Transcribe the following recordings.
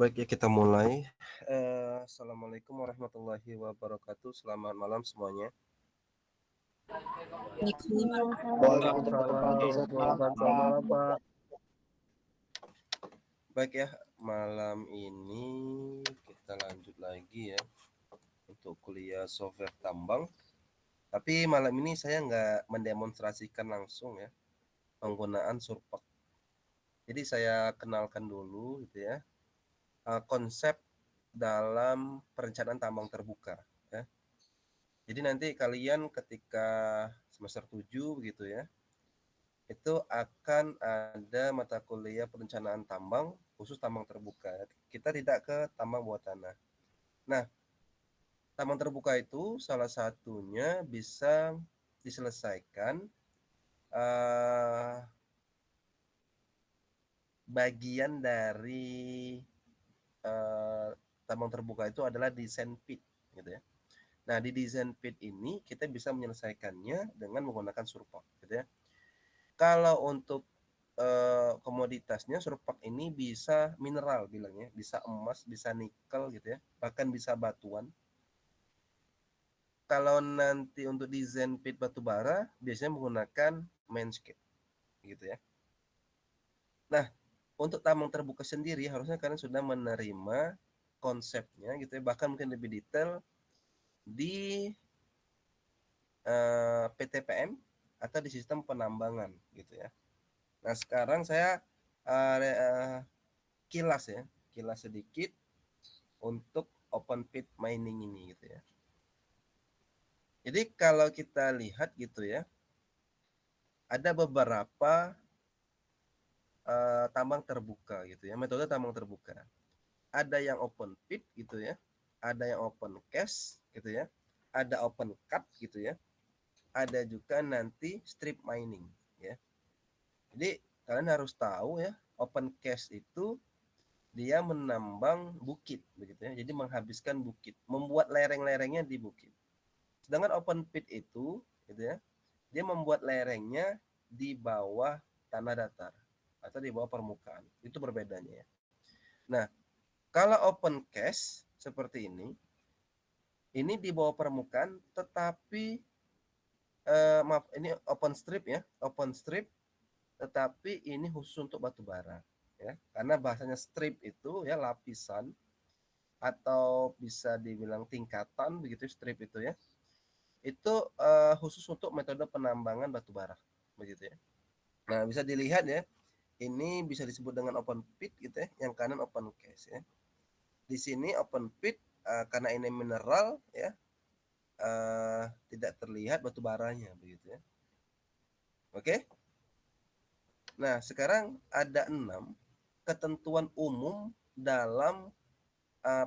Baik ya, kita mulai. Assalamualaikum warahmatullahi wabarakatuh. Selamat malam semuanya. Waalaikumsalam Selamat malam, Pak. Baik ya, malam ini kita lanjut lagi ya untuk kuliah software tambang. Tapi malam ini saya nggak mendemonstrasikan langsung ya penggunaan surpak. Jadi saya kenalkan dulu gitu ya konsep dalam perencanaan tambang terbuka ya. Jadi nanti kalian ketika semester 7 begitu ya, itu akan ada mata kuliah perencanaan tambang khusus tambang terbuka. Kita tidak ke tambang bawah tanah. Nah, tambang terbuka itu salah satunya bisa diselesaikan bagian dari tambang terbuka itu adalah desain pit gitu ya. Nah, di desain pit ini kita bisa menyelesaikannya dengan menggunakan surpak gitu ya. Kalau untuk komoditasnya surpak ini bisa mineral bilangnya, bisa emas, bisa nikel gitu ya, bahkan bisa batuan. Kalau nanti untuk desain pit batu bara biasanya menggunakan mainscape gitu ya. Nah, untuk tambang terbuka sendiri harusnya kalian sudah menerima konsepnya gitu ya, bahkan mungkin lebih detail di PTPM atau di sistem penambangan gitu ya. Nah, sekarang saya kilas ya, kilas sedikit untuk open pit mining ini gitu ya. Jadi kalau kita lihat gitu ya, ada beberapa tambang terbuka gitu ya, metode tambang terbuka. Ada yang open pit gitu ya, ada yang open cast gitu ya, ada open cut gitu ya, ada juga nanti strip mining ya. Jadi kalian harus tahu ya, open cast itu dia menambang bukit begitu ya. Jadi menghabiskan bukit, membuat lereng-lerengnya di bukit. Sedangkan open pit itu gitu ya, dia membuat lerengnya di bawah tanah datar atau di bawah permukaan. Itu berbedanya ya. Nah, kalau open cast seperti ini di bawah permukaan tetapi maaf, ini open strip ya, open strip tetapi ini khusus untuk batu bara ya. Karena bahasanya strip itu ya lapisan atau bisa dibilang tingkatan begitu strip itu ya. Itu khusus untuk metode penambangan batu bara begitu ya. Nah, bisa dilihat ya, ini bisa disebut dengan open pit gitu ya, yang kanan open cast ya. Di sini open pit karena ini mineral ya, tidak terlihat batu baranya begitu ya. Oke. Nah, sekarang ada 6 ketentuan umum dalam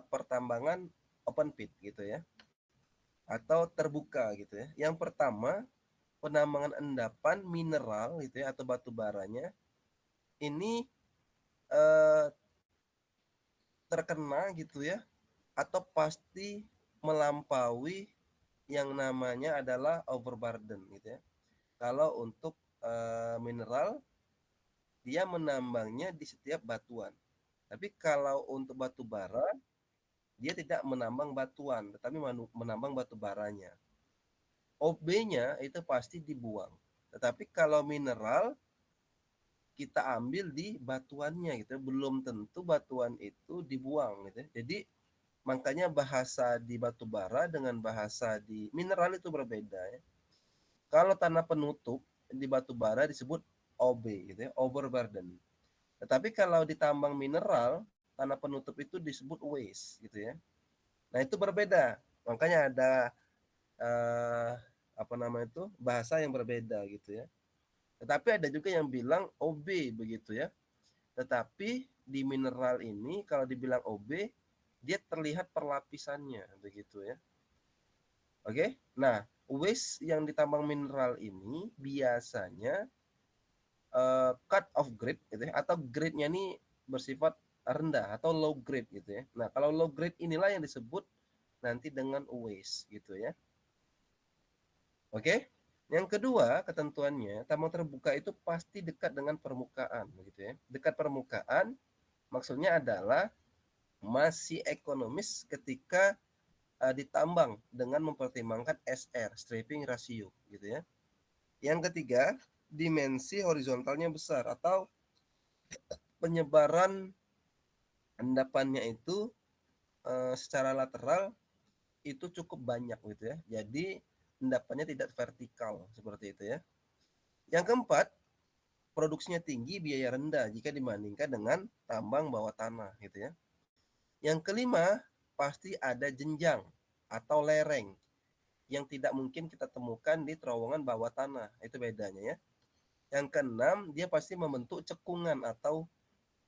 pertambangan open pit gitu ya, atau terbuka gitu ya. Yang pertama, penambangan endapan mineral gitu ya atau batu baranya ini eh, terkena gitu ya atau pasti melampaui yang namanya adalah overburden gitu ya. Kalau untuk mineral dia menambangnya di setiap batuan. Tapi kalau untuk batu bara dia tidak menambang batuan tetapi menambang batu baranya. OB-nya itu pasti dibuang. Tetapi kalau mineral kita ambil di batuannya gitu, belum tentu batuan itu dibuang gitu. Jadi makanya bahasa di batu bara dengan bahasa di mineral itu berbeda ya. Kalau tanah penutup di batu bara disebut OB gitu ya, overburden. Tetapi kalau ditambang mineral, tanah penutup itu disebut waste gitu ya. Nah, itu berbeda. Makanya ada apa namanya itu bahasa yang berbeda gitu ya. Tetapi ada juga yang bilang OB begitu ya. Tetapi di mineral ini kalau dibilang OB dia terlihat perlapisannya begitu ya. Oke. Nah, waste yang ditambang mineral ini biasanya cut off grade gitu ya, atau grade-nya ini bersifat rendah atau low grade gitu ya. Nah, kalau low grade inilah yang disebut nanti dengan waste gitu ya. Oke. Yang kedua, ketentuannya tambang terbuka itu pasti dekat dengan permukaan begitu ya. Dekat permukaan maksudnya adalah masih ekonomis ketika ditambang dengan mempertimbangkan SR, stripping ratio gitu ya. Yang ketiga, dimensi horizontalnya besar atau penyebaran endapannya itu secara lateral itu cukup banyak gitu ya. Jadi endapannya tidak vertikal seperti itu ya. Yang keempat, produksinya tinggi, biaya rendah jika dibandingkan dengan tambang bawah tanah gitu ya. Yang kelima, pasti ada jenjang atau lereng yang tidak mungkin kita temukan di terowongan bawah tanah. Itu bedanya ya. Yang keenam, dia pasti membentuk cekungan atau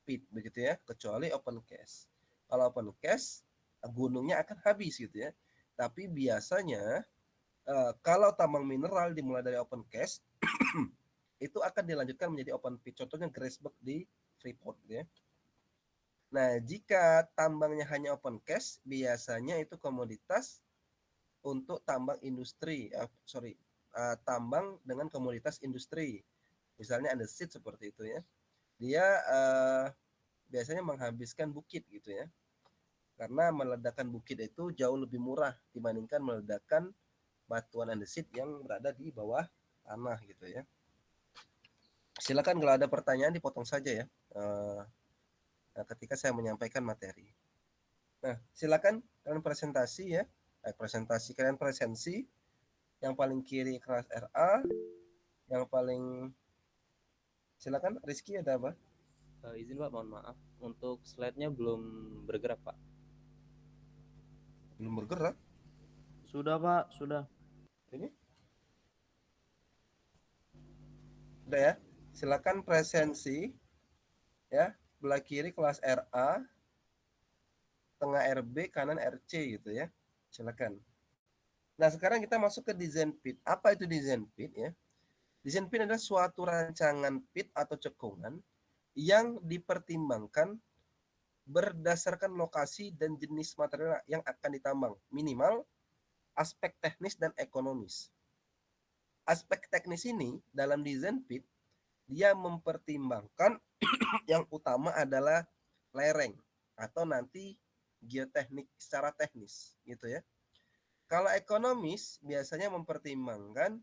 pit begitu ya, kecuali open cast. Kalau open cast, gunungnya akan habis gitu ya. Tapi biasanya kalau tambang mineral dimulai dari open cast, itu akan dilanjutkan menjadi open pit. Contohnya Grasberg di Freeport gitu ya. Nah, jika tambangnya hanya open cast, biasanya itu komoditas untuk tambang industri, tambang dengan komoditas industri. Misalnya andesit seperti itu ya. Dia biasanya menghabiskan bukit gitu ya. Karena meledakan bukit itu jauh lebih murah dibandingkan meledakan batuan andesit yang berada di bawah tanah gitu ya. Silakan kalau ada pertanyaan dipotong saja ya. Ketika saya menyampaikan materi. Nah, silakan kalian presentasi ya. Presentasi kalian presensi. Yang paling kiri kelas RA, yang paling silakan Rizky ada apa? Izin Pak, mohon maaf. Untuk slide-nya belum bergerak Pak. Belum bergerak. Sudah Pak, sudah. Ini udah ya. Silakan presensi ya. Belah kiri kelas RA, tengah RB, kanan RC gitu ya. Silakan. Nah, sekarang kita masuk ke design pit. Apa itu design pit ya? Design pit adalah suatu rancangan pit atau cekungan yang dipertimbangkan berdasarkan lokasi dan jenis material yang akan ditambang. Minimal aspek teknis dan ekonomis. Aspek teknis ini dalam design pit, dia mempertimbangkan yang utama adalah lereng atau nanti geoteknik secara teknis gitu ya. Kalau ekonomis biasanya mempertimbangkan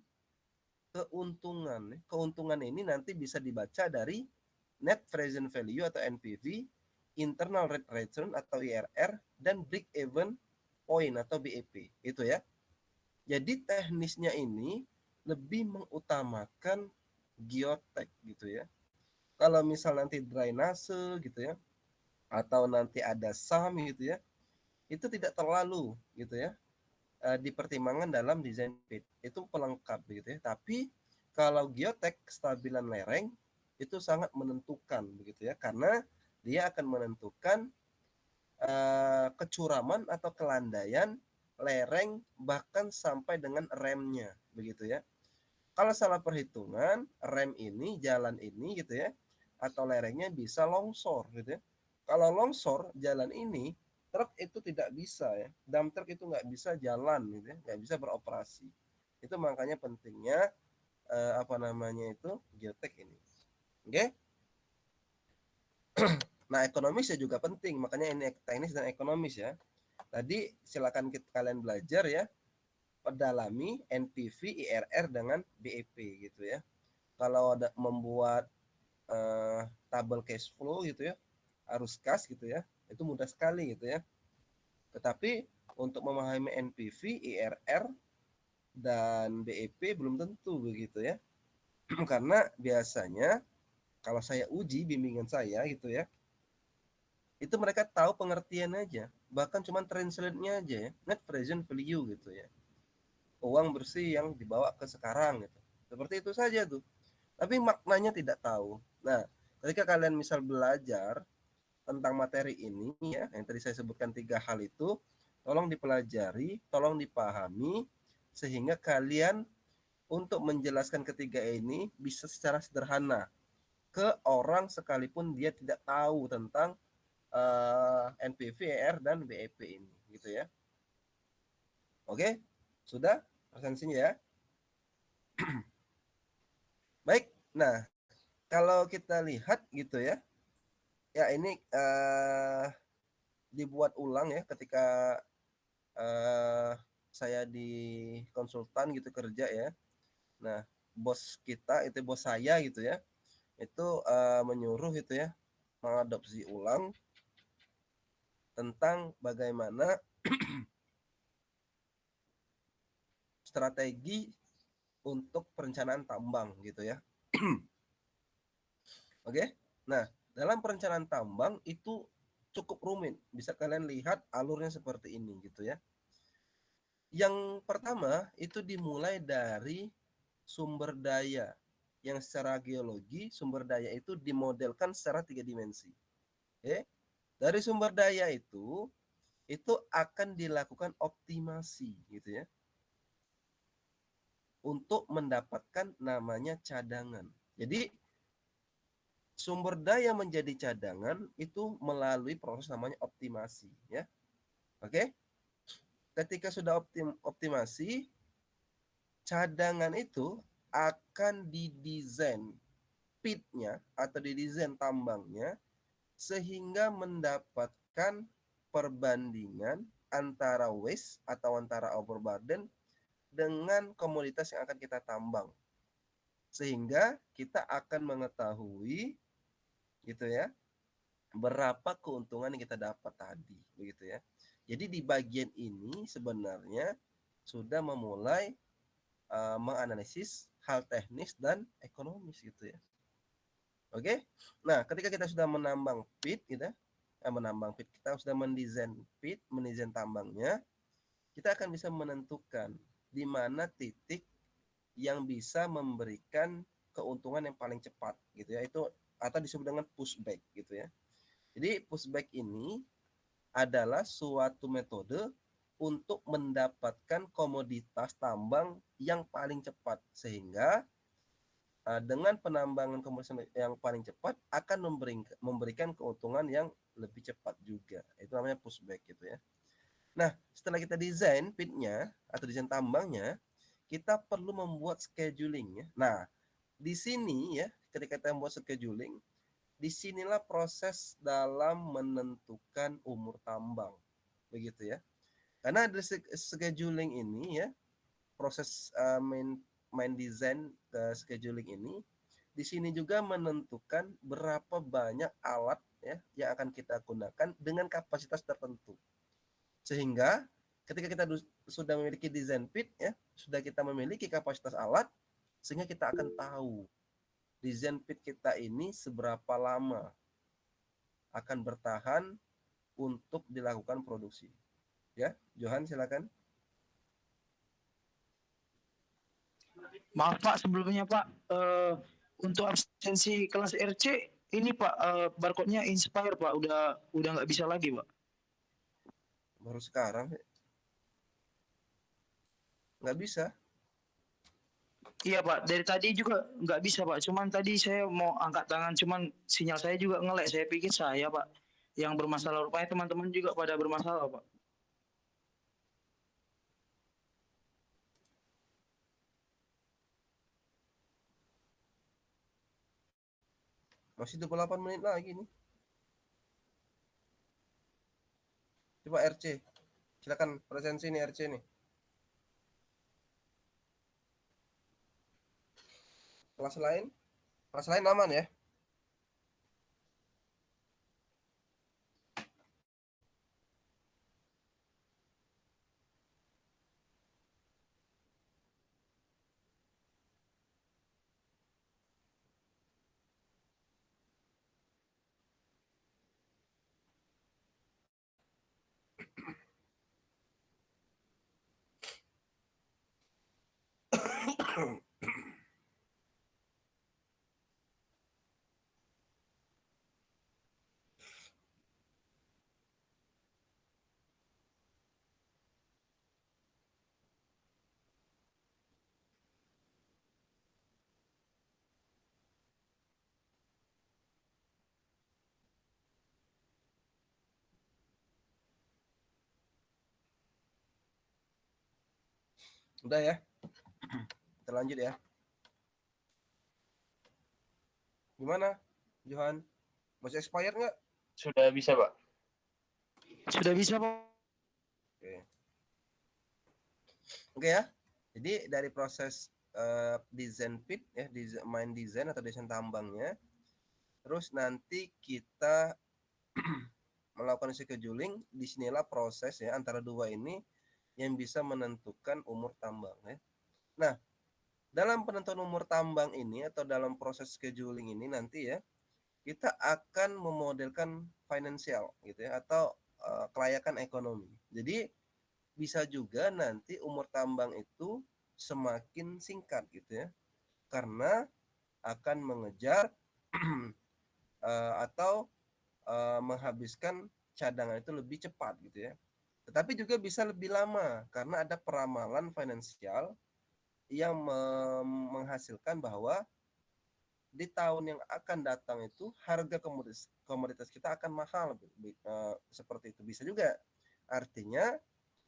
keuntungan. Keuntungan ini nanti bisa dibaca dari net present value atau NPV, internal rate return atau IRR, dan break even point atau BEP. Itu ya. Jadi teknisnya ini lebih mengutamakan geotek gitu ya. Kalau misal nanti drainase gitu ya, atau nanti ada SAM gitu ya, itu tidak terlalu gitu ya dipertimbangkan dalam desain pit. Itu pelengkap gitu ya. Tapi kalau geotek kestabilan lereng itu sangat menentukan begitu ya, karena dia akan menentukan kecuraman atau kelandaian lereng bahkan sampai dengan remnya begitu ya. Kalau salah perhitungan, rem ini, jalan ini gitu ya, atau lerengnya bisa longsor gitu ya. Kalau longsor jalan ini, truk itu tidak bisa ya. Dump truck itu nggak bisa jalan gitu ya, nggak bisa beroperasi. Itu makanya pentingnya apa namanya itu geotek ini. Oke? Nah, ekonomis ya juga penting, makanya ini teknis dan ekonomis ya. Tadi silakan kalian belajar ya, pedalami NPV, IRR dengan BEP gitu ya. Kalau ada membuat tabel cash flow gitu ya, arus kas gitu ya, itu mudah sekali gitu ya. Tetapi untuk memahami NPV, IRR, dan BEP belum tentu begitu ya. Karena biasanya kalau saya uji bimbingan saya gitu ya, itu mereka tahu pengertian aja, bahkan cuma translate-nya aja ya, net present value gitu ya. Uang bersih yang dibawa ke sekarang gitu. Seperti itu saja tuh. Tapi maknanya tidak tahu. Nah, ketika kalian misal belajar tentang materi ini ya, yang tadi saya sebutkan 3 hal itu, tolong dipelajari, tolong dipahami, sehingga kalian untuk menjelaskan ketiga ini bisa secara sederhana ke orang sekalipun dia tidak tahu tentang NPV, ER, dan BEP ini, gitu ya. Oke, sudah presensinya ya. Baik, nah kalau kita lihat gitu ya, ya ini dibuat ulang ya ketika saya di konsultan gitu kerja ya. Nah, bos kita itu bos saya gitu ya, itu menyuruh itu ya mengadopsi ulang tentang bagaimana strategi untuk perencanaan tambang gitu ya. Oke. Nah, dalam perencanaan tambang itu cukup rumit. Bisa kalian lihat alurnya seperti ini gitu ya. Yang pertama itu dimulai dari sumber daya yang secara geologi sumber daya itu dimodelkan secara 3 dimensi. Oke. Dari sumber daya itu akan dilakukan optimasi gitu ya untuk mendapatkan namanya cadangan. Jadi sumber daya menjadi cadangan itu melalui proses namanya optimasi ya. Oke. Ketika sudah optimasi, cadangan itu akan didesain pitnya atau didesain tambangnya sehingga mendapatkan perbandingan antara waste atau antara overburden dengan komoditas yang akan kita tambang. Sehingga kita akan mengetahui gitu ya, berapa keuntungan yang kita dapat tadi, begitu ya. Jadi di bagian ini sebenarnya sudah memulai menganalisis hal teknis dan ekonomis gitu ya. Oke. Nah, ketika kita sudah menambang pit gitu ya, menambang pit, kita sudah mendesain pit, mendesain tambangnya, kita akan bisa menentukan di mana titik yang bisa memberikan keuntungan yang paling cepat gitu ya. Itu atau disebut dengan pushback gitu ya. Jadi pushback ini adalah suatu metode untuk mendapatkan komoditas tambang yang paling cepat sehingga dengan penambangan komoditas yang paling cepat akan memberikan keuntungan yang lebih cepat juga. Itu namanya pushback gitu ya. Nah, setelah kita desain pitnya atau desain tambangnya, kita perlu membuat scheduling ya. Nah, di sini ya, ketika kita membuat scheduling, disinilah proses dalam menentukan umur tambang, begitu ya. Karena ada scheduling ini ya, proses main design scheduling ini, di sini juga menentukan berapa banyak alat ya yang akan kita gunakan dengan kapasitas tertentu. Sehingga ketika kita sudah memiliki design pit ya, sudah kita memiliki kapasitas alat, sehingga kita akan tahu design pit kita ini seberapa lama akan bertahan untuk dilakukan produksi. Ya, Johan silakan. Maaf Pak, sebelumnya Pak, untuk absensi kelas RC ini Pak, barcode-nya Inspire Pak, udah nggak bisa lagi Pak. Baru sekarang nggak bisa. Iya Pak, dari tadi juga nggak bisa Pak. Cuman tadi saya mau angkat tangan, cuman sinyal saya juga ngelek. Saya pikir saya Pak yang bermasalah. Rupanya teman-teman juga pada bermasalah Pak. Masih 28 menit lagi nih. Coba RC. Silakan presensi nih RC nih. Kelas lain aman ya. Udah ya. Kita lanjut ya. Gimana, Johan? Masih expired nggak? Sudah bisa Pak. Sudah bisa, Pak. Oke. Oke ya. Jadi dari proses desain pit ya, main desain atau desain tambangnya, terus nanti kita melakukan scheduling, disinilah proses ya antara dua ini yang bisa menentukan umur tambang ya. Nah, dalam penentuan umur tambang ini atau dalam proses scheduling ini nanti ya, kita akan memodelkan finansial gitu ya atau kelayakan ekonomi. Jadi bisa juga nanti umur tambang itu semakin singkat gitu ya, karena akan mengejar atau menghabiskan cadangan itu lebih cepat gitu ya. Tetapi juga bisa lebih lama karena ada peramalan finansial yang menghasilkan bahwa di tahun yang akan datang itu harga komoditas kita akan mahal, seperti itu. Bisa juga artinya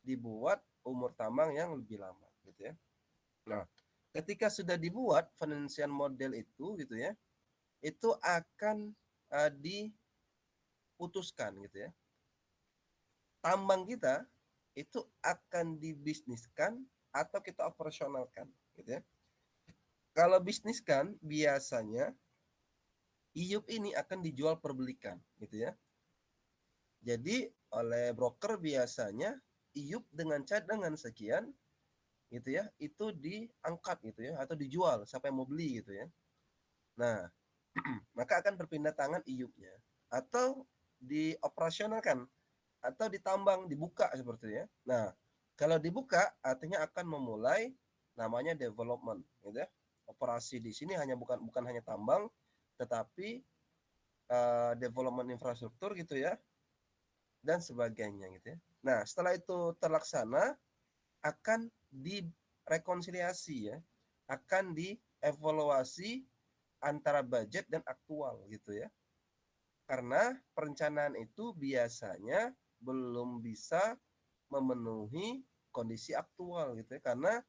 dibuat umur tambang yang lebih lama gitu ya. Nah, ketika sudah dibuat financial model itu gitu ya, itu akan diputuskan gitu ya. Tambang kita itu akan dibisniskan atau kita operasionalkan gitu ya. Kalau bisniskan biasanya IUP ini akan dijual perbelikan gitu ya. Jadi oleh broker biasanya IUP dengan cadangan sekian gitu ya, itu diangkat gitu ya atau dijual siapa yang mau beli gitu ya. Nah, maka akan berpindah tangan IUP-nya atau dioperasionalkan atau ditambang, dibuka seperti itu ya. Nah, kalau dibuka artinya akan memulai namanya development gitu ya. Operasi di sini bukan hanya tambang tetapi development infrastruktur gitu ya dan sebagainya gitu ya. Nah, setelah itu terlaksana akan direkonsiliasi ya, akan dievaluasi antara budget dan aktual gitu ya. Karena perencanaan itu biasanya belum bisa memenuhi kondisi aktual gitu ya. Karena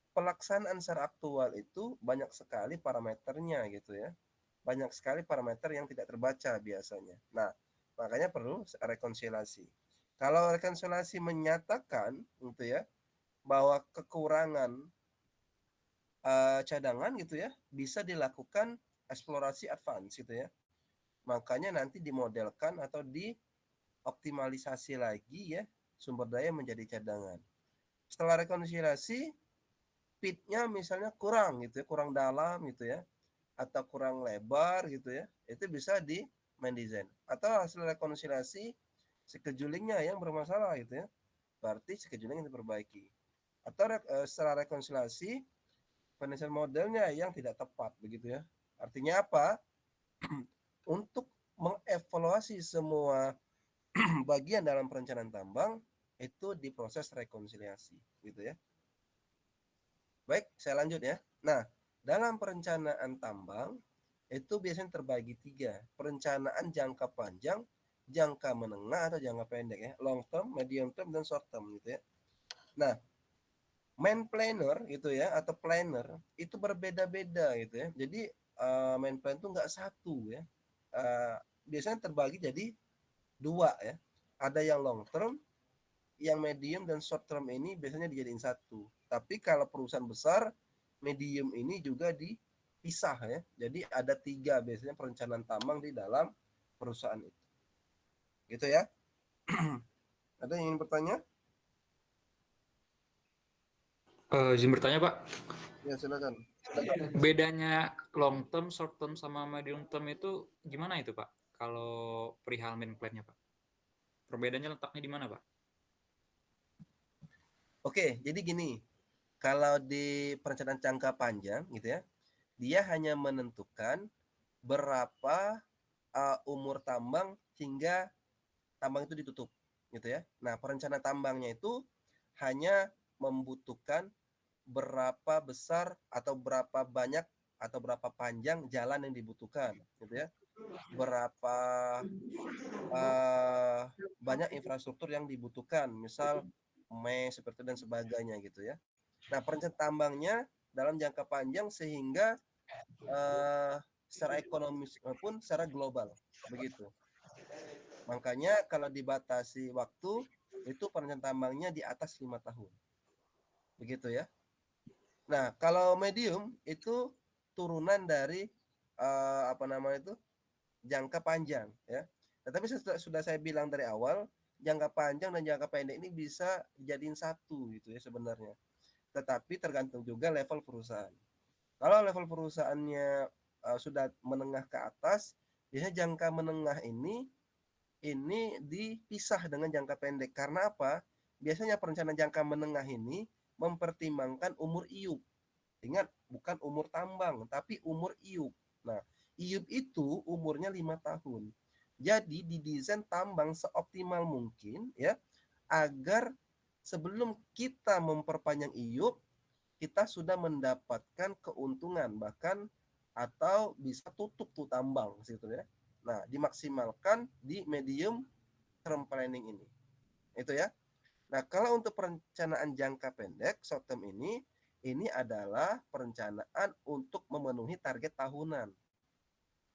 pelaksanaan secara aktual itu banyak sekali parameternya gitu ya. Banyak sekali parameter yang tidak terbaca biasanya. Nah, makanya perlu rekonsiliasi. Kalau rekonsiliasi menyatakan gitu ya bahwa kekurangan cadangan gitu ya bisa dilakukan eksplorasi advance gitu ya. Makanya nanti dimodelkan atau dioptimalisasi lagi ya sumber daya menjadi cadangan. Setelah rekonsiliasi pitnya misalnya kurang gitu ya, kurang dalam gitu ya, atau kurang lebar gitu ya, itu bisa di main design. Atau hasil rekonsiliasi schedulingnya yang bermasalah gitu ya, berarti scheduling yang diperbaiki. Atau setelah rekonsiliasi financial modelnya yang tidak tepat begitu ya. Artinya apa? Untuk mengevaluasi semua bagian dalam perencanaan tambang itu diproses rekonsiliasi gitu ya. Baik, saya lanjut ya. Nah, dalam perencanaan tambang itu biasanya terbagi 3. Perencanaan jangka panjang, jangka menengah atau jangka pendek ya. Long term, medium term, dan short term gitu ya. Nah, main planner gitu ya atau planner itu berbeda-beda gitu ya. Jadi main plan itu nggak satu ya. Biasanya terbagi jadi 2 ya. Ada yang long term, yang medium dan short term ini biasanya dijadiin satu. Tapi kalau perusahaan besar, medium ini juga dipisah ya. Jadi ada 3 biasanya perencanaan tambang di dalam perusahaan itu. Gitu ya. Ada yang ingin bertanya? Izin bertanya Pak, Ya silakan. bedanya long term, short term, sama medium term itu gimana itu Pak? Kalau perihal main plan-nya Pak, perbedaannya letaknya di mana Pak? Oke, jadi gini, kalau di perencanaan jangka panjang gitu ya, dia hanya menentukan berapa umur tambang hingga tambang itu ditutup gitu ya. Nah, perencanaan tambangnya itu hanya membutuhkan berapa besar atau berapa banyak atau berapa panjang jalan yang dibutuhkan gitu ya. Berapa banyak infrastruktur yang dibutuhkan, misal seperti dan sebagainya gitu ya. Nah, perencanaan tambangnya dalam jangka panjang sehingga secara ekonomis maupun secara global begitu. Makanya kalau dibatasi waktu itu perencana tambangnya di atas 5 tahun. Begitu ya. Nah, kalau medium itu turunan dari apa namanya itu? Jangka panjang ya. Tetapi sudah saya bilang dari awal, jangka panjang dan jangka pendek ini bisa dijadiin satu gitu ya sebenarnya. Tetapi tergantung juga level perusahaan. Kalau level perusahaannya sudah menengah ke atas, biasanya jangka menengah ini dipisah dengan jangka pendek. Karena apa? Biasanya perencanaan jangka menengah ini mempertimbangkan umur iup. Ingat, bukan umur tambang, tapi umur iup. Nah, iup itu umurnya 5 tahun. Jadi didesain tambang seoptimal mungkin ya, agar sebelum kita memperpanjang iup, kita sudah mendapatkan keuntungan bahkan atau bisa tutup tuh tambang situ ya. Nah, dimaksimalkan di medium term planning ini. Itu ya. Nah, kalau untuk perencanaan jangka pendek, short term ini adalah perencanaan untuk memenuhi target tahunan.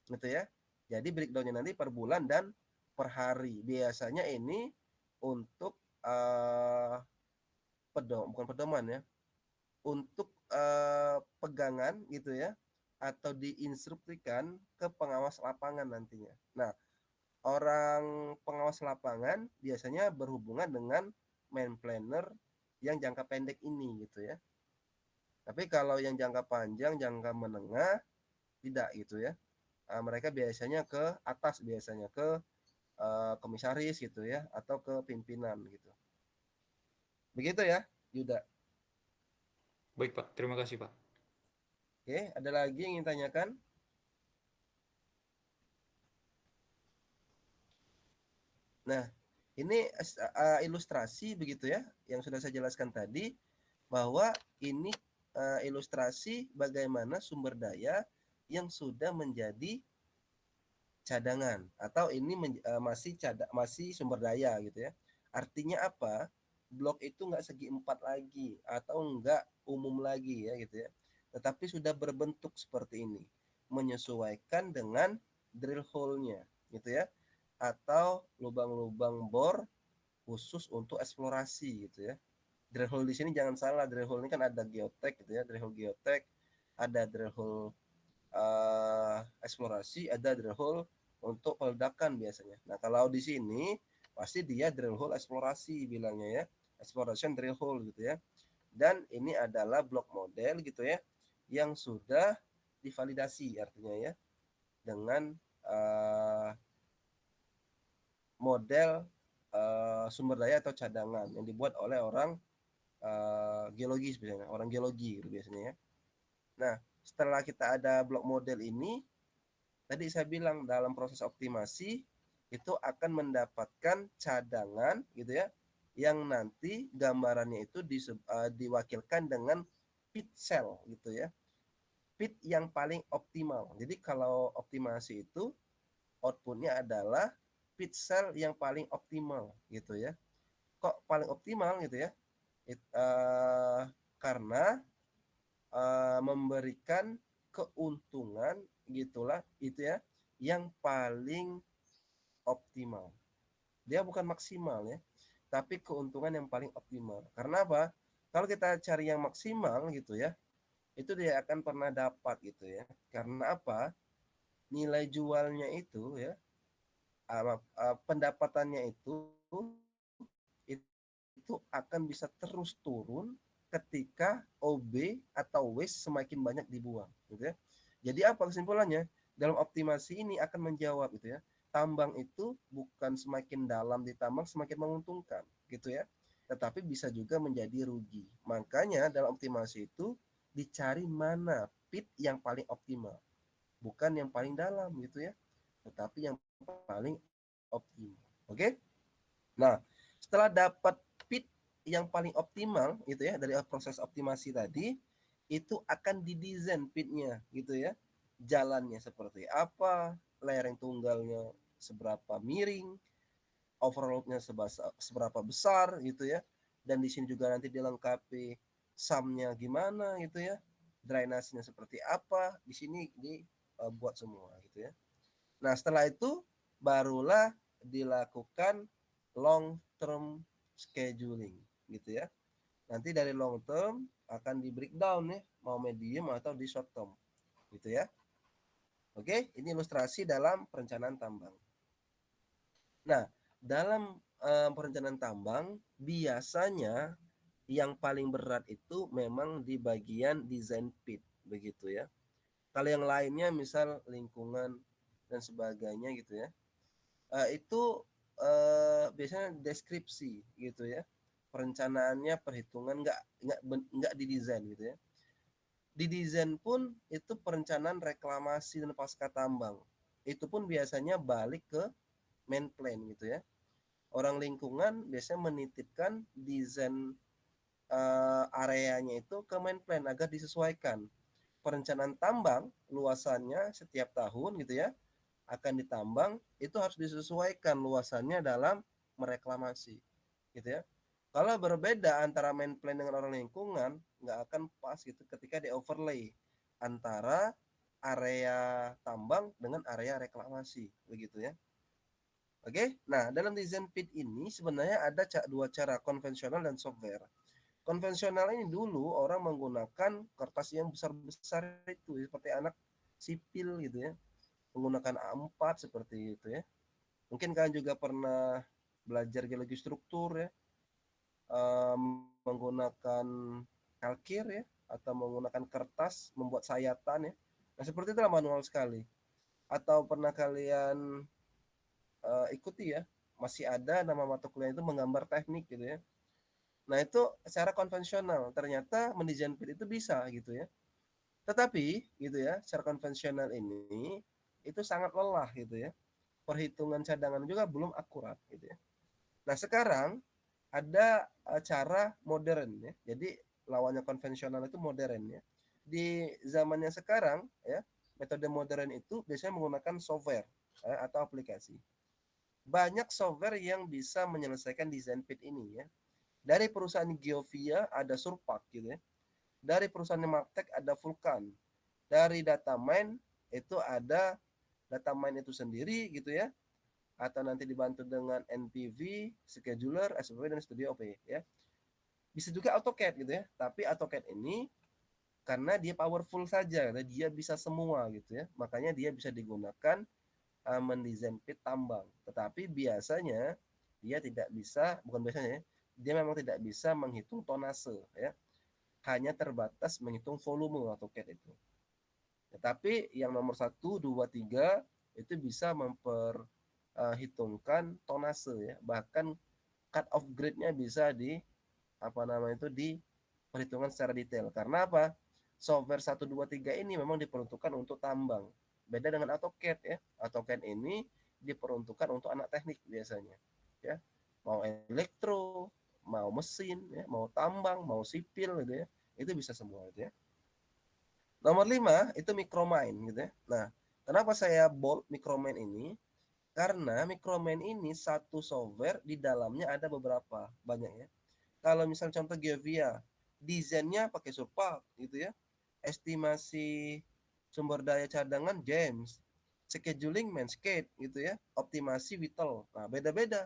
Gitu ya. Jadi breakdown-nya nanti per bulan dan per hari. Biasanya ini untuk bukan pedoman ya. Untuk pegangan gitu ya, atau diinstruksikan ke pengawas lapangan nantinya. Nah, orang pengawas lapangan biasanya berhubungan dengan main planner yang jangka pendek ini gitu ya. Tapi kalau yang jangka panjang, jangka menengah tidak gitu ya. Mereka biasanya ke atas, biasanya ke komisaris gitu ya, atau ke pimpinan gitu. Begitu ya, Yuda. Baik Pak, terima kasih Pak. Oke, ada lagi yang ingin tanyakan? Nah, ini ilustrasi begitu ya, yang sudah saya jelaskan tadi, bahwa ini ilustrasi bagaimana sumber daya yang sudah menjadi cadangan atau ini masih sumber daya gitu ya. Artinya apa? Blok itu nggak segi empat lagi atau nggak umum lagi ya gitu ya. Tetapi sudah berbentuk seperti ini, menyesuaikan dengan drill hole-nya gitu ya, atau lubang-lubang bor khusus untuk eksplorasi gitu ya. Drill hole di sini jangan salah, drill hole ini kan ada geotek gitu ya, drill hole geotek, ada drill hole eksplorasi, ada drill hole untuk peledakan biasanya. Nah, kalau di sini pasti dia drill hole eksplorasi bilangnya ya, exploration drill hole gitu ya. Dan ini adalah blok model gitu ya, yang sudah divalidasi artinya ya, dengan model sumber daya atau cadangan yang dibuat oleh orang geologi biasanya, orang geologi gitu biasanya ya. Nah, setelah kita ada blok model ini, tadi saya bilang dalam proses optimasi itu akan mendapatkan cadangan gitu ya, yang nanti gambarannya itu diwakilkan dengan pit cell gitu ya, pit yang paling optimal. Jadi kalau optimasi itu outputnya adalah pit cell yang paling optimal gitu ya. Kok paling optimal gitu ya? Karena memberikan keuntungan gitulah itu ya, yang paling optimal. Dia bukan maksimal ya, tapi keuntungan yang paling optimal. Karena apa? Kalau kita cari yang maksimal gitu ya, itu dia akan pernah dapat gitu ya. Karena apa? Nilai jualnya itu ya, pendapatannya itu akan bisa terus turun ketika OB atau waste semakin banyak dibuang gitu ya. Jadi apa kesimpulannya? Dalam optimasi ini akan menjawab gitu ya. Tambang itu bukan semakin dalam ditambang semakin menguntungkan gitu ya. Tetapi bisa juga menjadi rugi. Makanya dalam optimasi itu dicari mana pit yang paling optimal. Bukan yang paling dalam gitu ya. Tetapi yang paling optimal. Oke? Nah, setelah dapat pit yang paling optimal gitu ya dari proses optimasi tadi, itu akan didesain pitnya gitu ya. Jalannya seperti apa, lereng tunggalnya seberapa miring, overloadnya seberapa besar gitu ya. Dan di sini juga nanti dilengkapi sumnya gimana gitu ya. Drainasinya seperti apa, di sini dibuat semua gitu ya. Nah, setelah itu barulah dilakukan long term scheduling gitu ya. Nanti dari long term akan di breakdown ya, mau medium atau di short term gitu ya. Oke, ini ilustrasi dalam perencanaan tambang. Nah, dalam perencanaan tambang biasanya yang paling berat itu memang di bagian design pit begitu ya. Kalau yang lainnya misal lingkungan dan sebagainya gitu ya, itu biasanya deskripsi gitu ya, perencanaannya, perhitungan nggak didesain gitu ya. Di desain pun itu perencanaan reklamasi dan pasca tambang, itu pun biasanya balik ke main plan gitu ya. Orang lingkungan biasanya menitipkan desain areanya itu ke main plan agar disesuaikan. Perencanaan tambang luasannya setiap tahun gitu ya akan ditambang, itu harus disesuaikan luasannya dalam mereklamasi gitu ya. Kalau berbeda antara main plan dengan orang lingkungan, nggak akan pas gitu ketika di overlay antara area tambang dengan area reklamasi begitu ya. Oke, nah dalam desain pit ini sebenarnya ada dua cara, konvensional dan software. Konvensional ini dulu orang menggunakan kertas yang besar-besar itu seperti anak sipil gitu ya, menggunakan A4 seperti itu ya. Mungkin kalian juga pernah belajar geologi struktur ya, menggunakan kalkir ya, atau menggunakan kertas membuat sayatan ya. Nah seperti itulah manual sekali. Atau pernah kalian ikuti ya, masih ada nama mata kuliah itu menggambar teknik gitu ya. Nah itu secara konvensional, ternyata mendesain pit itu bisa gitu ya. Tetapi gitu ya, secara konvensional ini itu sangat lelah gitu ya. Perhitungan cadangan juga belum akurat gitu ya. Nah sekarang ada cara modern ya. Jadi lawannya konvensional itu modern ya. Di zamannya sekarang ya, metode modern itu biasanya menggunakan software atau aplikasi. Banyak software yang bisa menyelesaikan desain pit ini ya. Dari perusahaan Geovia ada Surpak gitu ya. Dari perusahaan Maptek ada Vulkan. Dari Datamine itu ada Datamine itu sendiri gitu ya. Atau nanti dibantu dengan NPV, Scheduler, SPW dan Studio OP ya. Bisa juga AutoCAD gitu ya. Tapi AutoCAD ini karena dia powerful saja, dia bisa semua gitu ya. Makanya dia bisa digunakan mendesain pit tambang. Tetapi biasanya dia tidak bisa, bukan biasanya ya, dia memang tidak bisa menghitung tonase ya. Hanya terbatas menghitung volume AutoCAD itu. Tetapi yang nomor 1, 2, 3 itu bisa memperhitungkan tonase ya. Bahkan cut off grade-nya bisa di perhitungan secara detail. Karena apa? Software 1, 2, 3 ini memang diperuntukkan untuk tambang. Beda dengan AutoCAD ya. AutoCAD ini diperuntukkan untuk anak teknik biasanya. Ya. Mau elektro, mau mesin, ya, mau tambang, mau sipil gitu ya. Itu bisa semua gitu ya. Nomor 5 itu Micromine gitu ya. Nah, kenapa saya bold Micromine ini? Karena Micromine ini satu software, di dalamnya ada beberapa banyak ya. Kalau misal contoh Geovia, desainnya pakai Surpak gitu ya. Estimasi sumber daya cadangan James, scheduling Manscaped gitu ya, optimasi Whittle. Nah, beda-beda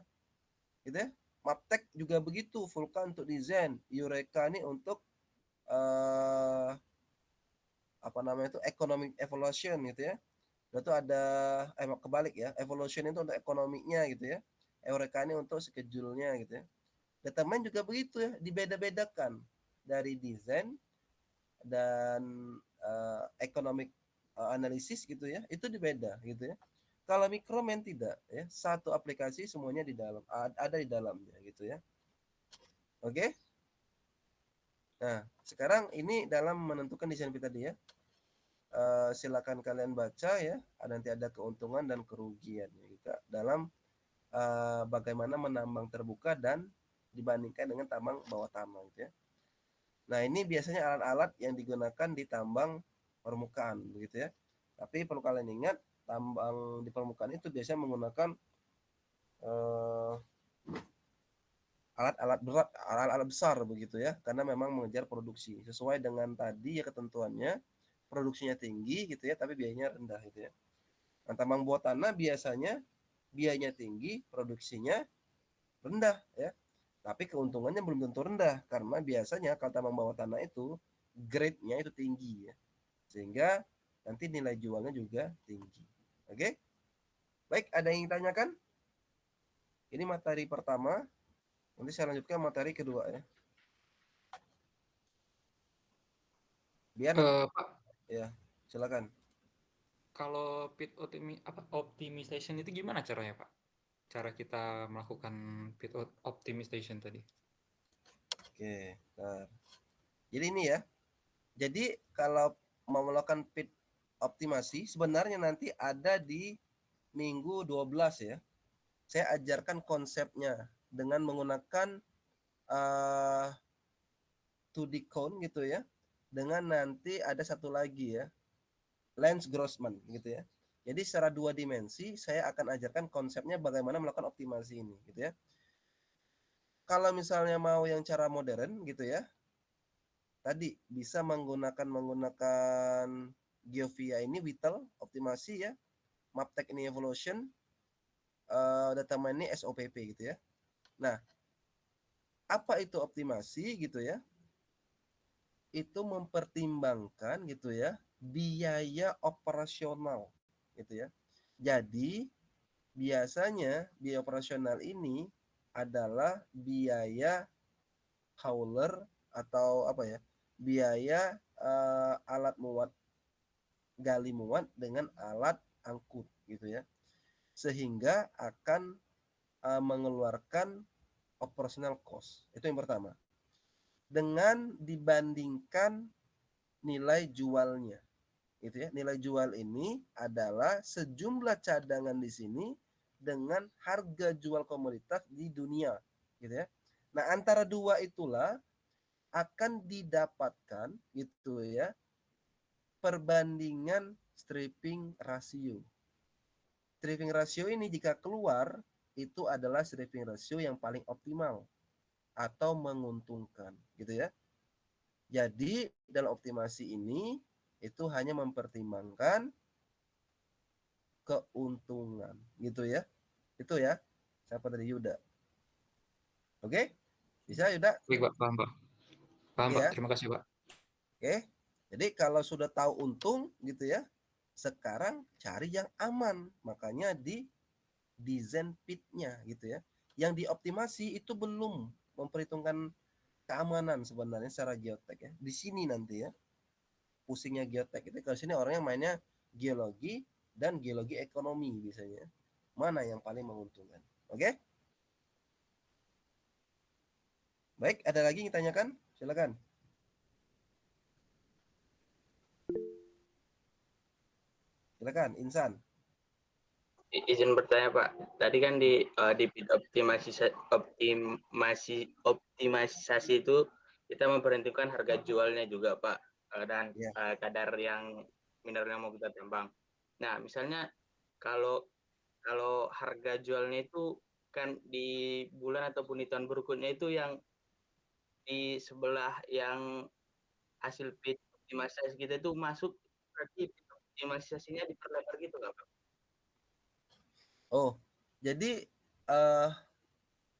gitu ya. Maptek juga begitu, Vulkan untuk desain, Eureka ini untuk economic evaluation gitu ya. Itu ada kebalik ya, evaluation itu untuk ekonominya gitu ya. Eureka ini untuk schedule-nya gitu ya. Datamine juga begitu ya, dibeda-bedakan dari desain dan economic analisis gitu ya, itu dibeda gitu ya. Kalau Micromine tidak ya, satu aplikasi semuanya di dalam, ada di dalamnya gitu ya. Oke. Nah, sekarang ini dalam menentukan desain pit tadi ya. Silakan kalian baca ya, nanti ada keuntungan dan kerugian gitu dalam bagaimana menambang terbuka dan dibandingkan dengan tambang bawah tanah gitu ya. Nah, ini biasanya alat-alat yang digunakan di tambang permukaan begitu ya. Tapi perlu kalian ingat, tambang di permukaan itu biasanya menggunakan alat-alat berat, alat-alat besar begitu ya, karena memang mengejar produksi sesuai dengan tadi ya ketentuannya, produksinya tinggi gitu ya, tapi biayanya rendah gitu ya. Nah, tambang bawah tanah biasanya biayanya tinggi, produksinya rendah ya. Tapi keuntungannya belum tentu rendah karena biasanya kalau tambang bawah tanah itu grade-nya itu tinggi ya. Sehingga nanti nilai jualnya juga tinggi. Oke? Baik, ada yang ditanyakan? Ini materi pertama. Nanti saya lanjutkan materi kedua ya. Biar Pak, ya, silakan. kalau optimization itu gimana caranya, Pak? Cara kita melakukan pit optimization tadi. Oke, nah. Jadi ini ya. Jadi kalau mau melakukan pit optimasi sebenarnya nanti ada di minggu 12 ya. Saya ajarkan konsepnya dengan menggunakan 2D cone gitu ya. Dengan nanti ada satu lagi ya, Lens Grossman gitu ya. Jadi secara 2 dimensi saya akan ajarkan konsepnya bagaimana melakukan optimasi ini gitu ya. Kalau misalnya mau yang cara modern gitu ya, tadi bisa menggunakan Geovia ini Whittle optimasi ya, Maptek ini Evolution, Datamine ini SOPP gitu ya. Nah, apa itu optimasi gitu ya? Itu mempertimbangkan gitu ya biaya operasional gitu ya. Jadi biasanya biaya operasional ini adalah biaya hauler atau apa ya? Biaya alat muat gali muat dengan alat angkut gitu ya. Sehingga akan mengeluarkan operational cost. Itu yang pertama. Dengan dibandingkan nilai jualnya. Gitu ya. Nilai jual ini adalah sejumlah cadangan di sini dengan harga jual komoditas di dunia, gitu ya. Nah, antara dua itulah akan didapatkan gitu ya perbandingan stripping rasio. Stripping rasio ini jika keluar itu adalah stripping rasio yang paling optimal atau menguntungkan, gitu ya. Jadi dalam optimasi ini itu hanya mempertimbangkan keuntungan, gitu ya. Itu ya. Siapa dari Yuda? Oke? Bisa Yuda? Baik, Pak. Paham, Pak. Paham, Pak. Ya. Terima kasih, Pak. Oke. Jadi kalau sudah tahu untung gitu ya, sekarang cari yang aman. Makanya di desain pitnya gitu ya. Yang dioptimasi itu belum memperhitungkan keamanan sebenarnya secara geotek ya. Di sini nanti ya. Pusingnya geotek itu kalau sini orangnya mainnya geologi dan geologi ekonomi biasanya. Mana yang paling menguntungkan? Oke? Baik, ada lagi yang ditanyakan? Silakan. Silakan, Insan. Izin bertanya Pak, tadi kan di bid optimasi itu kita memperhitungkan harga jualnya juga Pak, dan Ya. kadar yang mineral yang mau kita tambang. Nah misalnya kalau harga jualnya itu kan di bulan ataupun di tahun berikutnya itu yang di sebelah yang hasil bid optimasi kita itu masuk, berarti bid optimasinya diperlebar gitu nggak Pak? Oh, jadi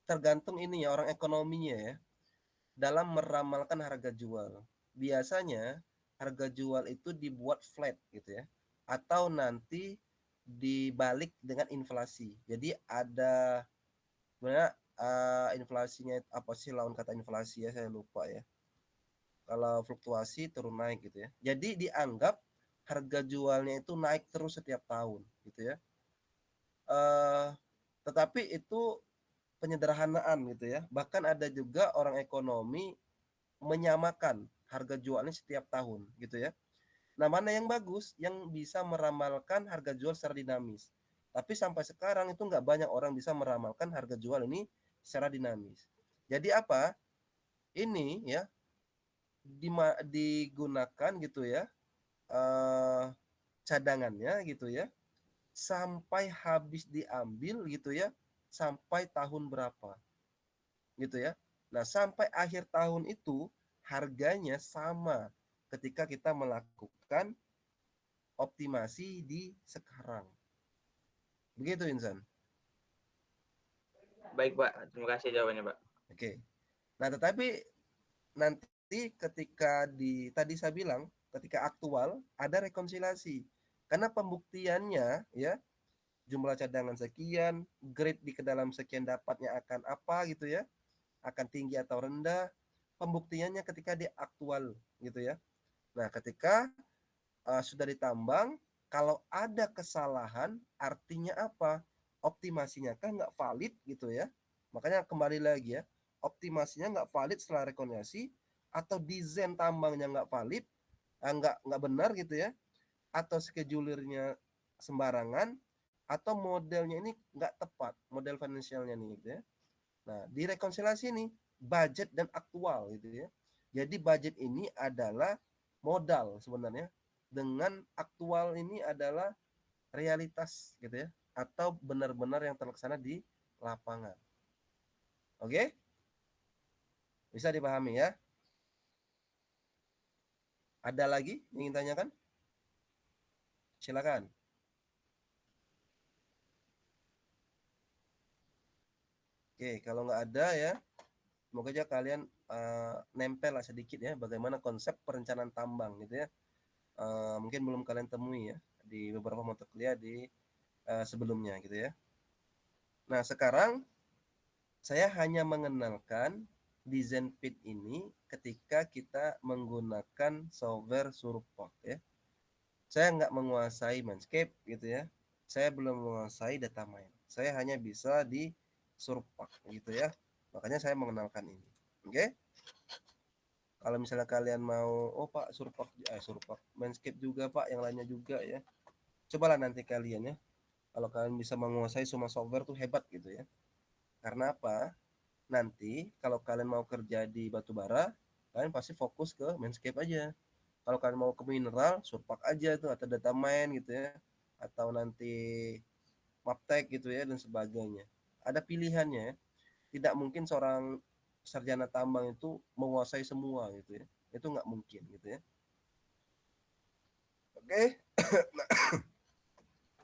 tergantung ini ya orang ekonominya ya dalam meramalkan harga jual. Biasanya harga jual itu dibuat flat gitu ya atau nanti dibalik dengan inflasi. Jadi ada sebenarnya inflasinya apa sih lawan kata inflasi ya saya lupa ya. Kalau fluktuasi turun naik gitu ya. Jadi dianggap harga jualnya itu naik terus setiap tahun gitu ya. Tetapi itu penyederhanaan gitu ya. Bahkan ada juga orang ekonomi menyamakan harga jualnya setiap tahun gitu ya. Nah, mana yang bagus? Yang bisa meramalkan harga jual secara dinamis. Tapi sampai sekarang itu nggak banyak orang bisa meramalkan harga jual ini secara dinamis. Jadi apa? Ini ya digunakan gitu ya cadangannya gitu ya sampai habis diambil gitu ya sampai tahun berapa gitu ya. Nah, sampai akhir tahun itu harganya sama ketika kita melakukan optimasi di sekarang. Begitu Insan. Baik Pak, terima kasih jawabannya Pak. Oke. Nah, tetapi nanti ketika tadi saya bilang ketika aktual ada rekonsiliasi. Karena pembuktiannya ya, jumlah cadangan sekian, grade di ke dalam sekian dapatnya akan apa gitu ya, akan tinggi atau rendah. Pembuktiannya ketika di aktual gitu ya. Nah, ketika sudah ditambang, kalau ada kesalahan artinya apa? Optimasinya kan nggak valid gitu ya. Makanya kembali lagi ya, optimasinya nggak valid setelah rekonsiliasi, atau desain tambangnya nggak valid, nggak benar gitu ya, atau schedule-nya sembarangan, atau modelnya ini nggak tepat, model finansialnya nih gitu ya. Nah, di rekonsiliasi ini budget dan aktual gitu ya. Jadi budget ini adalah modal sebenarnya, dengan aktual ini adalah realitas gitu ya, atau benar-benar yang terlaksana di lapangan. Oke? Bisa dipahami ya? Ada lagi yang ingin tanyakan? Silakan. Oke, kalau nggak ada ya, semoga aja kalian nempel lah sedikit ya bagaimana konsep perencanaan tambang gitu ya. Mungkin belum kalian temui ya di beberapa mata kuliah di sebelumnya gitu ya. Nah, sekarang saya hanya mengenalkan desain pit ini ketika kita menggunakan software Surpak ya. Saya nggak menguasai Manscape gitu ya. Saya belum menguasai data mine. Saya hanya bisa di Surpak gitu ya. Makanya saya mengenalkan ini. Oke? Kalau misalnya kalian mau, oh Pak, Surpak, Manscape juga Pak, yang lainnya juga ya. Cobalah nanti kalian ya. Kalau kalian bisa menguasai semua software tuh hebat gitu ya. Karena apa? Nanti kalau kalian mau kerja di batu bara, kalian pasti fokus ke Manscape aja. Kalau kalian mau ke mineral, Surpak aja tuh, atau data mine gitu ya, atau nanti Maptek gitu ya, dan sebagainya. Ada pilihannya ya. Tidak mungkin seorang sarjana tambang itu menguasai semua gitu ya. Itu nggak mungkin gitu ya. Oke.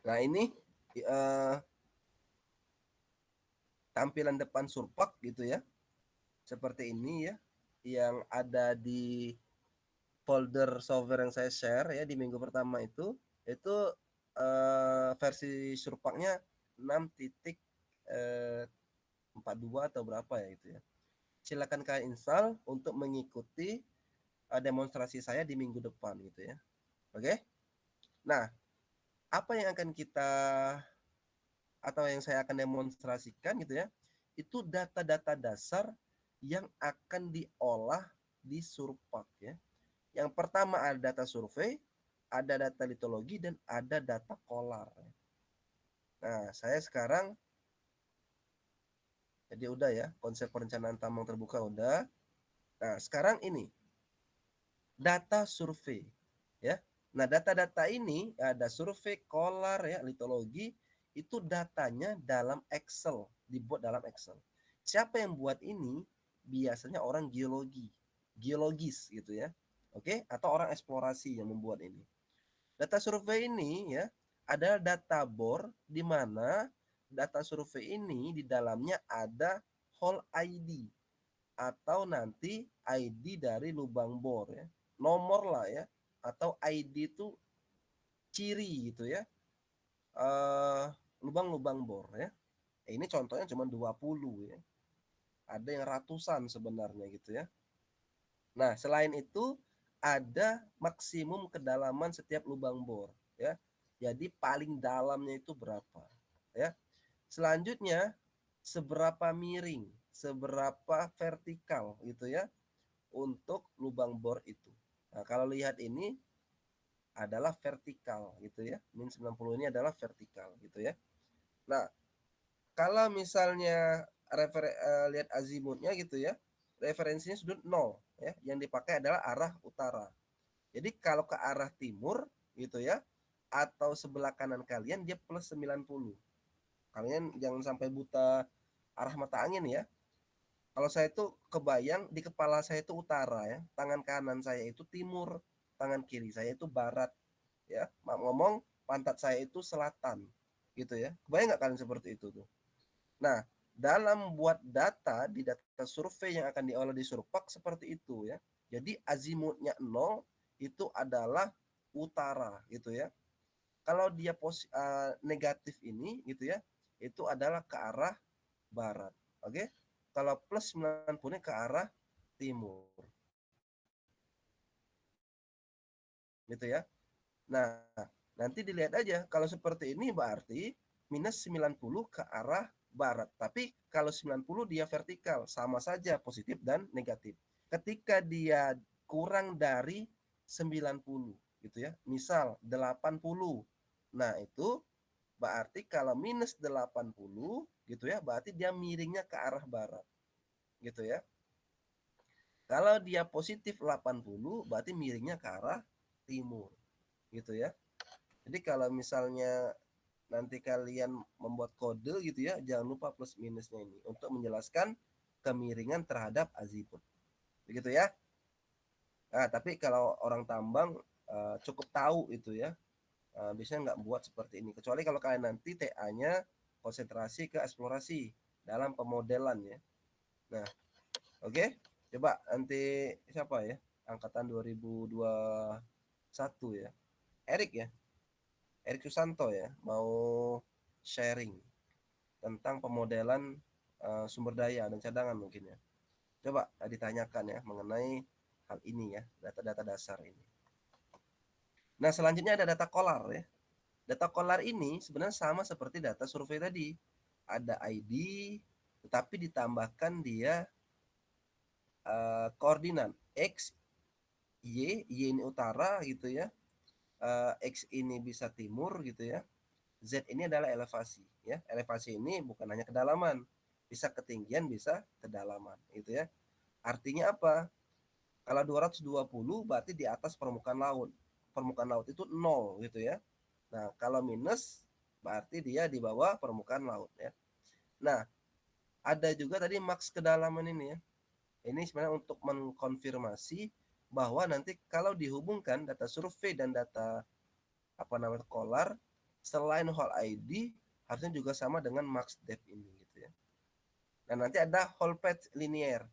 Nah ini tampilan depan Surpak gitu ya. Seperti ini ya. Yang ada di folder software yang saya share ya di minggu pertama itu versi Surpaknya 6.42 atau berapa ya itu ya. Silakan kalian install untuk mengikuti demonstrasi saya di minggu depan gitu ya. Oke. Nah, apa yang akan kita atau yang saya akan demonstrasikan gitu ya, itu data-data dasar yang akan diolah di Surpak ya. Yang pertama ada data survei, ada data litologi, dan ada data kolar. Nah, saya sekarang jadi udah ya, konsep perencanaan tambang terbuka udah. Nah, sekarang ini data survei ya. Nah, data-data ini ada survei, kolar ya, litologi, itu datanya dalam Excel, dibuat dalam Excel. Siapa yang buat ini? Biasanya orang geologis gitu ya. Oke, atau orang eksplorasi yang membuat ini. Data survei ini ya adalah data bor di mana data survei ini di dalamnya ada hole ID atau nanti ID dari lubang bor ya. Nomor lah ya, atau ID itu ciri gitu ya. Lubang-lubang bor ya. Ini contohnya cuma 20 ya. Ada yang ratusan sebenarnya gitu ya. Nah, selain itu ada maksimum kedalaman setiap lubang bor ya. Jadi paling dalamnya itu berapa ya. Selanjutnya seberapa miring, seberapa vertikal gitu ya untuk lubang bor itu. Nah, kalau lihat ini adalah vertikal gitu ya. Min 90 ini adalah vertikal gitu ya. Nah, kalau misalnya lihat azimutnya gitu ya, referensinya sudut 0 ya, yang dipakai adalah arah utara. Jadi kalau ke arah timur gitu ya, atau sebelah kanan kalian dia plus 90. Kalian jangan sampai buta arah mata angin ya. Kalau saya itu kebayang di kepala saya itu utara ya, tangan kanan saya itu timur, tangan kiri saya itu barat ya. Maaf ngomong, pantat saya itu selatan gitu ya. Kebayang nggak kalian seperti itu tuh? Nah, dalam buat data di data survei yang akan diolah di Surpak seperti itu ya. Jadi azimutnya 0 itu adalah utara gitu ya. Kalau dia negatif ini gitu ya, itu adalah ke arah barat. Oke. Kalau plus 90 ke arah timur. Gitu ya. Nah, nanti dilihat aja kalau seperti ini berarti minus 90 ke arah barat. Tapi kalau 90 dia vertikal, sama saja positif dan negatif. Ketika dia kurang dari 90 gitu ya. Misal 80. Nah, itu berarti kalau minus 80 gitu ya, berarti dia miringnya ke arah barat. Gitu ya. Kalau dia positif 80, berarti miringnya ke arah timur. Gitu ya. Jadi kalau misalnya nanti kalian membuat kode gitu ya, jangan lupa plus minusnya ini untuk menjelaskan kemiringan terhadap azimut. Begitu ya. Nah, tapi kalau orang tambang cukup tahu itu ya. Biasanya nggak buat seperti ini. Kecuali kalau kalian nanti TA-nya konsentrasi ke eksplorasi dalam pemodelan ya. Nah, oke. Coba nanti siapa ya? Angkatan 2021 ya. Erik ya. Erik Susanto ya, mau sharing tentang pemodelan sumber daya dan cadangan mungkin ya. Coba ditanyakan ya mengenai hal ini ya, data-data dasar ini. Nah, selanjutnya ada data kolar ya. Data kolar ini sebenarnya sama seperti data survei tadi. Ada ID, tetapi ditambahkan dia koordinat X, Y ini utara gitu ya. X ini bisa timur gitu ya. Z ini adalah elevasi ya. Elevasi ini bukan hanya kedalaman, bisa ketinggian, bisa kedalaman gitu ya. Artinya apa? Kalau 220 berarti di atas permukaan laut. Permukaan laut itu 0 gitu ya. Nah, kalau minus berarti dia di bawah permukaan laut ya. Nah, ada juga tadi maks kedalaman ini ya. Ini sebenarnya untuk mengkonfirmasi bahwa nanti kalau dihubungkan data survei dan data kolar, selain whole ID harusnya juga sama dengan max depth ini gitu ya. Nah, nanti ada whole path linear.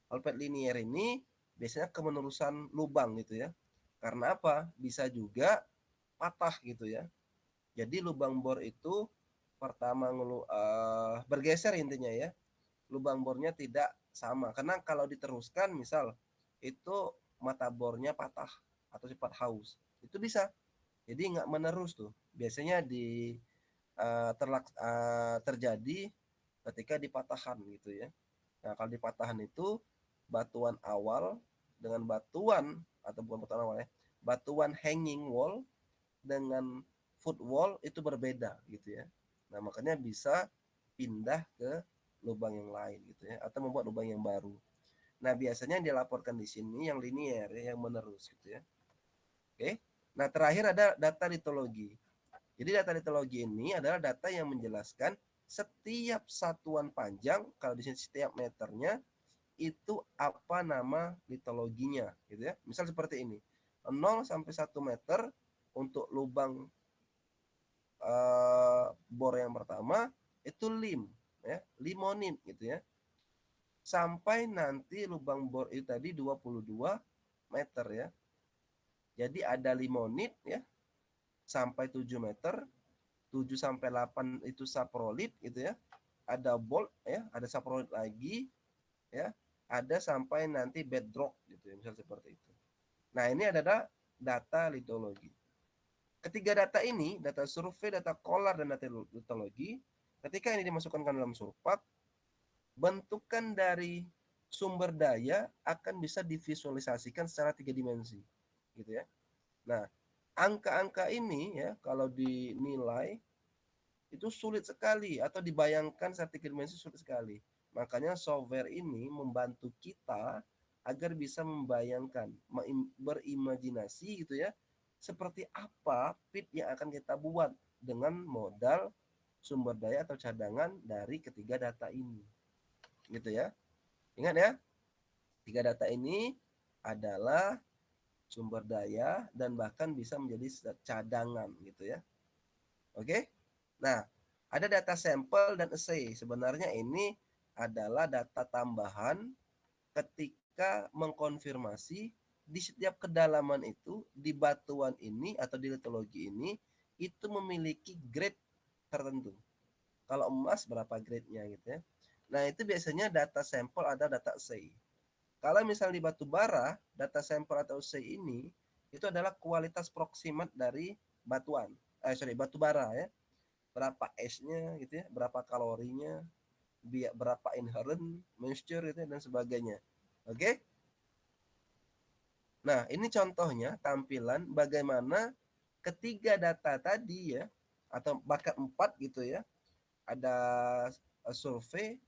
Whole path linear ini biasanya kemenerusan lubang gitu ya. Karena apa? Bisa juga patah gitu ya. Jadi lubang bor itu pertama bergeser intinya ya. Lubang bornya tidak sama. Karena kalau diteruskan misal itu mata bornya patah atau sifat haus. Itu bisa. Jadi nggak menerus tuh. Biasanya terjadi ketika di patahan gitu ya. Nah, kalau di patahan itu batuan awal dengan batuan atau bukan batuan awal ya, batuan hanging wall dengan foot wall itu berbeda gitu ya. Nah, makanya bisa pindah ke lubang yang lain gitu ya, atau membuat lubang yang baru. Nah, biasanya yang dilaporkan di sini yang linear ya, yang menerus gitu ya. Oke. Nah, terakhir ada data litologi. Jadi data litologi ini adalah data yang menjelaskan setiap satuan panjang, kalau di sini setiap meternya, itu apa nama litologinya gitu ya. Misal seperti ini. 0 sampai 1 meter untuk lubang bor yang pertama itu lim ya, limonit gitu ya. Sampai nanti lubang bor itu tadi 22 meter ya. Jadi ada limonit ya sampai 7 meter, 7 sampai 8 itu saprolit gitu ya. Ada bolt ya, ada saprolit lagi ya. Ada sampai nanti bedrock gitu ya, misal seperti itu. Nah, ini adalah data litologi. Ketiga data ini, data survei, data kolar, dan data litologi, ketika ini dimasukkan ke dalam Surpak, bentukan dari sumber daya akan bisa divisualisasikan secara 3 dimensi. Gitu ya. Nah, angka-angka ini ya kalau dinilai itu sulit sekali atau dibayangkan secara 3 dimensi sulit sekali. Makanya software ini membantu kita agar bisa membayangkan, berimajinasi gitu ya, seperti apa pit yang akan kita buat dengan modal sumber daya atau cadangan dari ketiga data ini. Gitu ya. Ingat ya, 3 data ini adalah sumber daya dan bahkan bisa menjadi cadangan gitu ya. Oke? Nah, Ada data sampel dan assay. Sebenarnya ini adalah data tambahan ketika mengkonfirmasi di setiap kedalaman itu, di batuan ini atau di litologi ini, itu memiliki grade tertentu. Kalau emas berapa grade-nya gitu ya. Nah, itu biasanya data sampel ada data assay. Kalau misalnya di batu bara, data sampel atau assay ini itu adalah kualitas proximat dari batuan. Batu bara ya. Berapa S-nya gitu ya, berapa kalorinya, berapa inherent moisture gitu ya, dan sebagainya. Oke? Nah, ini contohnya tampilan bagaimana ketiga data tadi ya, atau bahkan 4 gitu ya. Ada survei,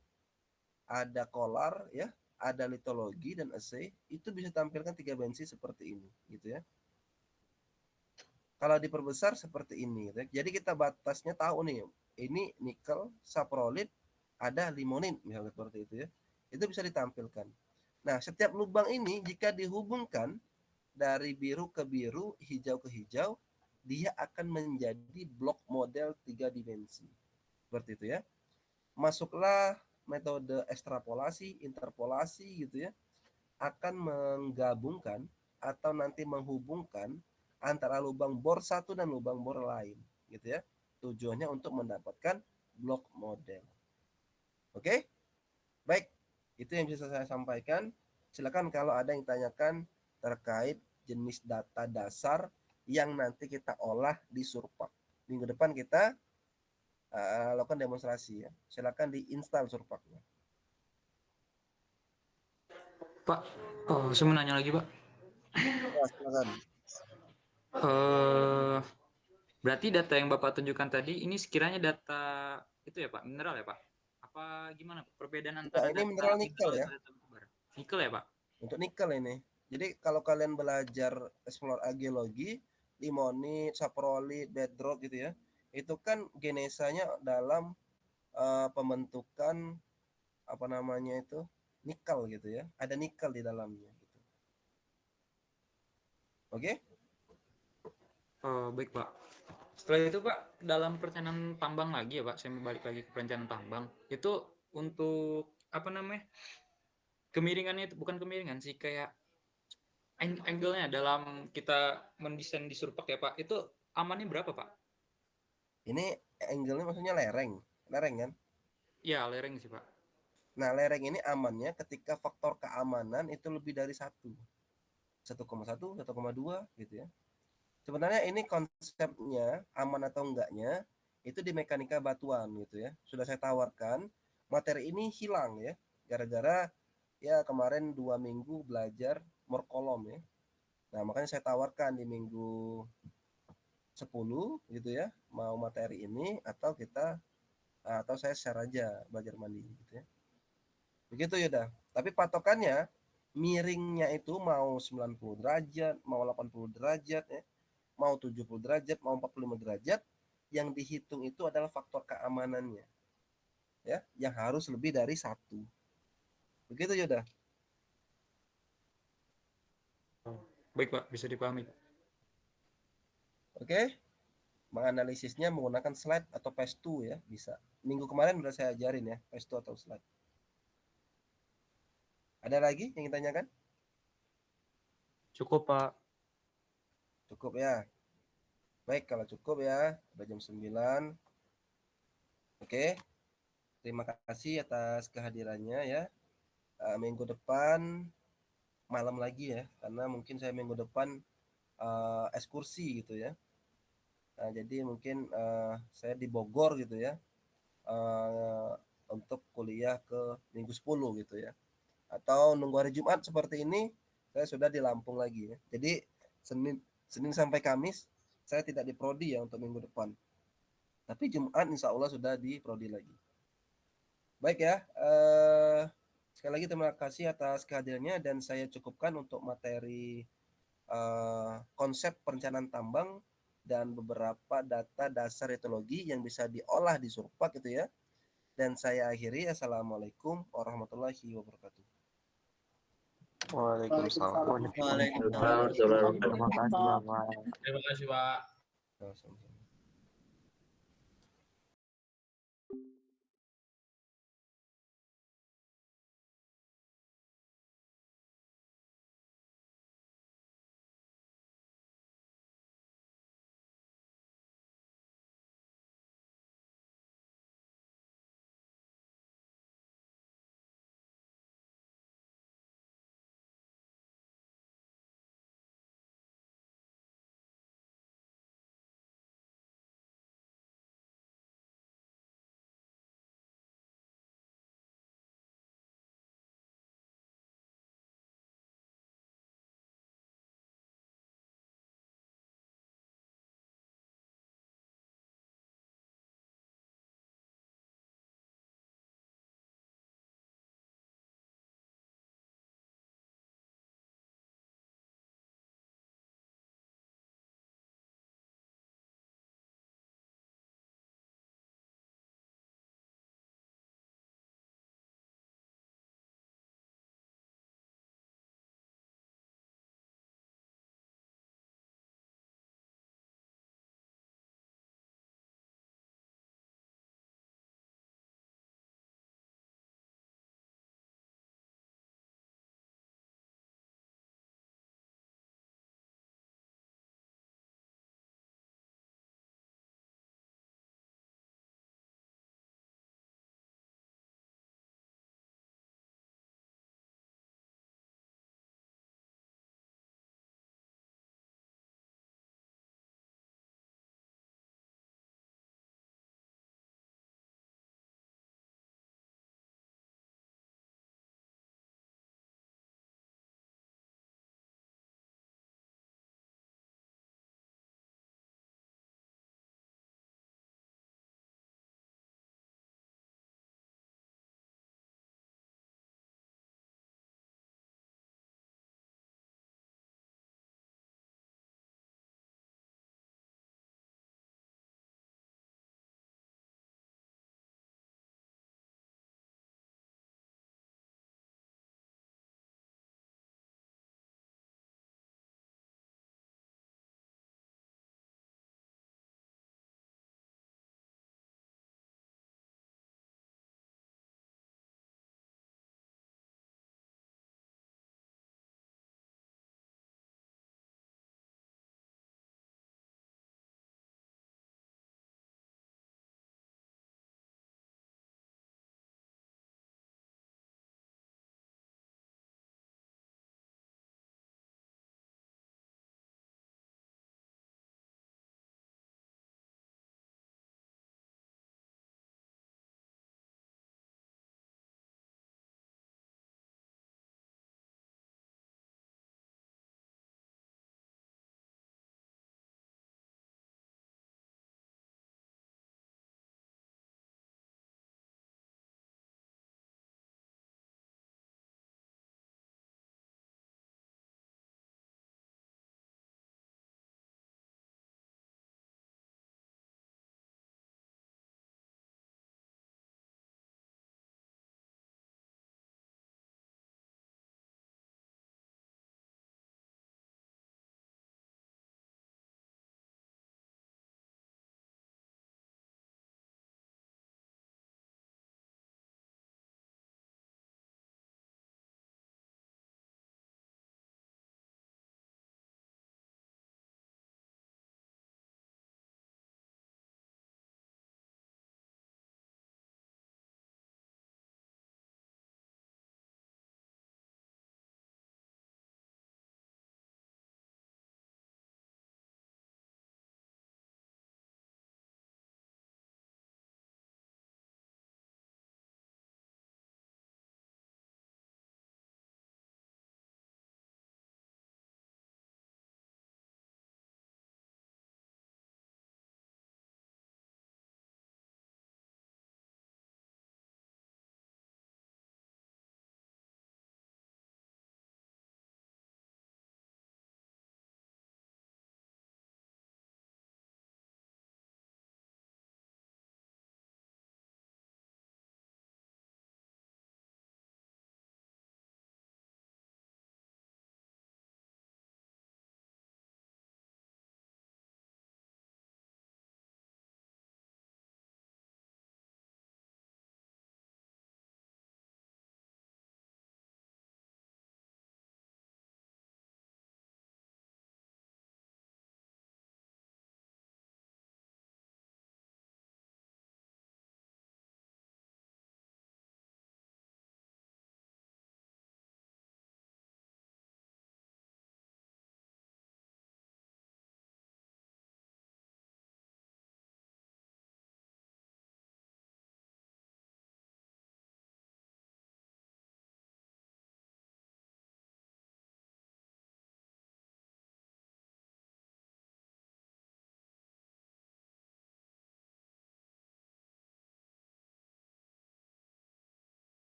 ada kolar ya, ada litologi dan assay, itu bisa tampilkan 3 dimensi seperti ini gitu ya. Kalau diperbesar seperti ini gitu ya. Jadi kita batasnya tahu nih, ini nikel, saprolite, ada limonit misalnya seperti itu ya. Itu bisa ditampilkan. Nah, setiap lubang ini jika dihubungkan dari biru ke biru, hijau ke hijau, dia akan menjadi blok model 3 dimensi. Seperti itu ya. Masuklah metode ekstrapolasi, interpolasi gitu ya, akan menggabungkan atau nanti menghubungkan antara lubang bor satu dan lubang bor lain gitu ya. Tujuannya untuk mendapatkan blok model. Oke? Baik, itu yang bisa saya sampaikan. Silakan kalau ada yang tanyakan terkait jenis data dasar yang nanti kita olah di Surpak. Minggu depan kita lakukan demonstrasi ya. Silakan diinstal Surpaknya. Pak, saya mau nanya lagi, Pak. Ya, silakan. Berarti data yang Bapak tunjukkan tadi ini sekiranya data itu ya Pak, mineral ya Pak? Apa gimana Pak? Perbedaan antara ini mineral nikel ya. Nikel ya Pak? Untuk nikel ini. Jadi kalau kalian belajar explore geologi, limonit, saprolite, bedrock gitu ya, itu kan genesanya dalam pembentukan apa namanya itu nikel gitu ya. Ada nikel di dalamnya gitu. Oke? Oh, baik Pak. Setelah itu Pak, dalam perencanaan tambang lagi ya Pak, saya balik lagi ke perencanaan tambang. Itu untuk apa namanya? Kemiringannya itu bukan kemiringan sih, kayak angle-nya dalam kita mendesain di Surpak ya Pak, itu amannya berapa Pak? Ini angle-nya maksudnya lereng. Lereng kan? Ya, lereng sih Pak. Nah, lereng ini amannya ketika faktor keamanan itu lebih dari 1,1, 1,2 gitu ya. Sebenarnya ini konsepnya aman atau enggaknya itu di mekanika batuan gitu ya. Sudah saya tawarkan, materi ini hilang ya, gara-gara ya kemarin 2 minggu belajar morkolom ya. Nah, makanya saya tawarkan di minggu 10 gitu ya, mau materi ini atau saya share aja belajar mandiri gitu ya. Begitu Yuda. Tapi patokannya miringnya itu mau 90 derajat, mau 80 derajat ya, mau 70 derajat, mau 45 derajat, yang dihitung itu adalah faktor keamanannya. Ya, yang harus lebih dari 1. Begitu Yuda. Baik Pak, bisa dipahami. Oke. Menganalisisnya menggunakan slide atau PES2 ya, bisa. Minggu kemarin udah saya ajarin ya, PES2 atau slide. Ada lagi yang ditanyakan? Cukup, Pak. Cukup ya. Baik, kalau cukup ya, udah jam 9. Oke. Terima kasih atas kehadirannya ya. Minggu depan malam lagi ya, karena mungkin saya minggu depan ekskursi gitu ya. Nah, jadi mungkin saya di Bogor gitu ya, untuk kuliah ke minggu 10 gitu ya. Atau nunggu hari Jumat seperti ini, saya sudah di Lampung lagi ya. Jadi Senin sampai Kamis saya tidak di prodi ya untuk minggu depan. Tapi Jumat insya Allah sudah di prodi lagi. Baik ya, sekali lagi terima kasih atas kehadirannya dan saya cukupkan untuk materi konsep perencanaan tambang dan beberapa data dasar etologi yang bisa diolah di Surpak gitu ya. Dan saya akhiri, Assalamualaikum warahmatullahi wabarakatuh. Waalaikumsalam. Waalaikumsalam. Terima kasih, Bapak. Terima kasih Pak. Sama-sama.